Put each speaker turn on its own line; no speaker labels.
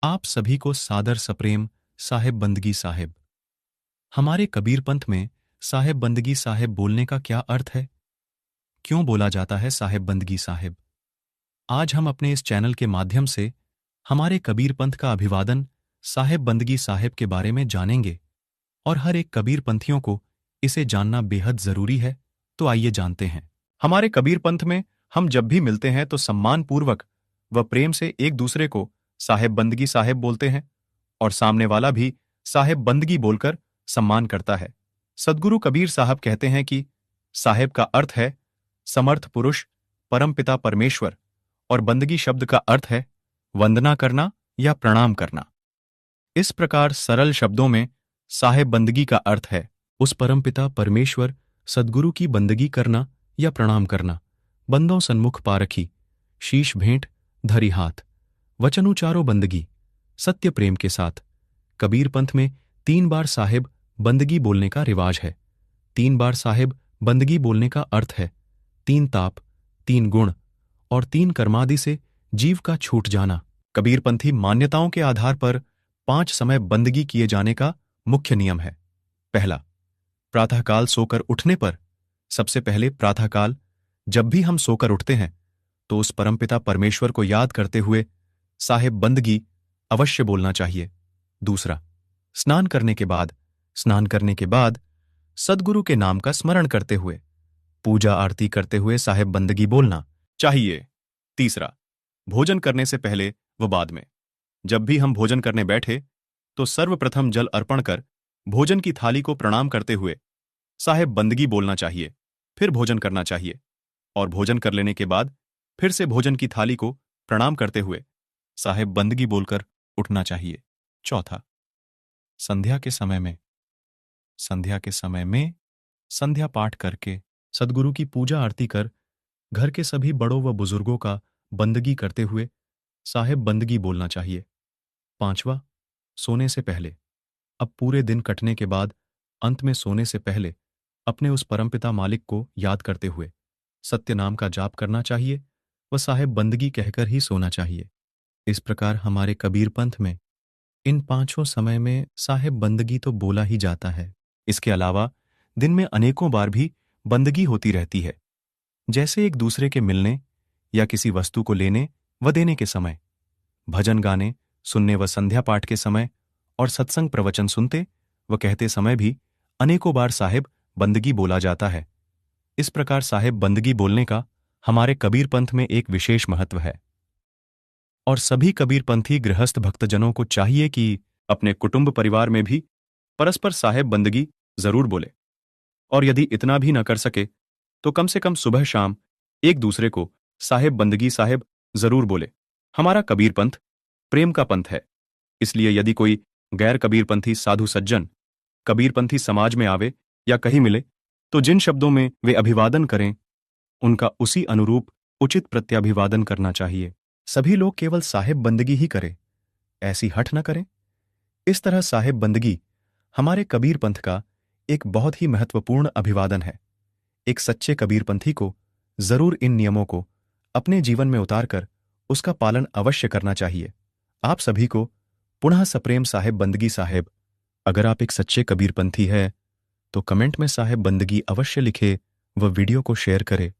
आप सभी को सादर सप्रेम साहेब बंदगी साहेब। हमारे कबीर पंथ में साहेब बंदगी साहेब बोलने का क्या अर्थ है? क्यों बोला जाता है साहेब बंदगी साहेब? आज हम अपने इस चैनल के माध्यम से हमारे कबीर पंथ का अभिवादन साहेब बंदगी साहेब के बारे में जानेंगे और हर एक कबीर पंथियों को इसे जानना बेहद जरूरी है। तो आइए जानते हैं। हमारे कबीर पंथ में हम जब भी मिलते हैं तो सम्मानपूर्वक व प्रेम से एक दूसरे को साहेब बंदगी साहेब बोलते हैं और सामने वाला भी साहेब बंदगी बोलकर सम्मान करता है। सद्गुरु कबीर साहब कहते हैं कि साहेब का अर्थ है समर्थ पुरुष, परमपिता परमेश्वर, और बंदगी शब्द का अर्थ है वंदना करना या प्रणाम करना। इस प्रकार सरल शब्दों में साहेब बंदगी का अर्थ है उस परमपिता परमेश्वर सद्गुरु की बंदगी करना या प्रणाम करना, बंदों सन्मुख पारखी, शीश भेंट धरी हाथ, वचनुचारो बंदगी, सत्य प्रेम के साथ। कबीर पंथ में 3 बार साहेब बंदगी बोलने का रिवाज है। 3 बार साहेब बंदगी बोलने का अर्थ है 3 ताप, 3 गुण और 3 कर्मादि से जीव का छूट जाना। कबीरपंथी मान्यताओं के आधार पर 5 समय बंदगी किए जाने का मुख्य नियम है। पहला, प्रातःकाल सोकर उठने पर। सबसे पहले प्रातःकाल जब भी हम सोकर उठते हैं तो उस परमपिता परमेश्वर को याद करते हुए साहेब बंदगी अवश्य बोलना चाहिए। दूसरा, स्नान करने के बाद सद्गुरु के नाम का स्मरण करते हुए, पूजा आरती करते हुए साहेब बंदगी बोलना चाहिए। तीसरा, भोजन करने से पहले व बाद में। जब भी हम भोजन करने बैठे तो सर्वप्रथम जल अर्पण कर भोजन की थाली को प्रणाम करते हुए साहेब बंदगी बोलना चाहिए, फिर भोजन करना चाहिए और भोजन कर लेने के बाद फिर से भोजन की थाली को प्रणाम करते हुए साहेब बंदगी बोलकर उठना चाहिए। चौथा, संध्या के समय में संध्या पाठ करके सद्गुरु की पूजा आरती कर घर के सभी बड़ों व बुजुर्गों का बंदगी करते हुए साहेब बंदगी बोलना चाहिए। पांचवा, सोने से पहले। अब पूरे दिन कटने के बाद अंत में सोने से पहले अपने उस परमपिता मालिक को याद करते हुए सत्य नाम का जाप करना चाहिए व साहेब बंदगी कहकर ही सोना चाहिए। इस प्रकार हमारे कबीर पंथ में इन 5 समय में साहेब बंदगी तो बोला ही जाता है। इसके अलावा दिन में अनेकों बार भी बंदगी होती रहती है, जैसे एक दूसरे के मिलने या किसी वस्तु को लेने व देने के समय, भजन गाने सुनने व संध्या पाठ के समय और सत्संग प्रवचन सुनते व कहते समय भी अनेकों बार साहेब बंदगी बोला जाता है। इस प्रकार साहेब बंदगी बोलने का हमारे कबीर पंथ में एक विशेष महत्व है और सभी कबीरपंथी गृहस्थ भक्तजनों को चाहिए कि अपने कुटुंब परिवार में भी परस्पर साहेब बंदगी जरूर बोले और यदि इतना भी न कर सके तो कम से कम सुबह शाम एक दूसरे को साहेब बंदगी साहेब जरूर बोले। हमारा कबीर पंथ प्रेम का पंथ है, इसलिए यदि कोई गैर कबीरपंथी साधु सज्जन कबीरपंथी समाज में आवे या कहीं मिले तो जिन शब्दों में वे अभिवादन करें उनका उसी अनुरूप उचित प्रत्याभिवादन करना चाहिए। सभी लोग केवल साहेब बंदगी ही करें, ऐसी हठ न करें। इस तरह साहेब बंदगी हमारे कबीर पंथ का एक बहुत ही महत्वपूर्ण अभिवादन है। एक सच्चे कबीरपंथी को जरूर इन नियमों को अपने जीवन में उतारकर उसका पालन अवश्य करना चाहिए। आप सभी को पुनः सप्रेम साहेब बंदगी साहेब। अगर आप एक सच्चे कबीरपंथी है तो कमेंट में साहेब बंदगी अवश्य लिखे व वीडियो को शेयर करें।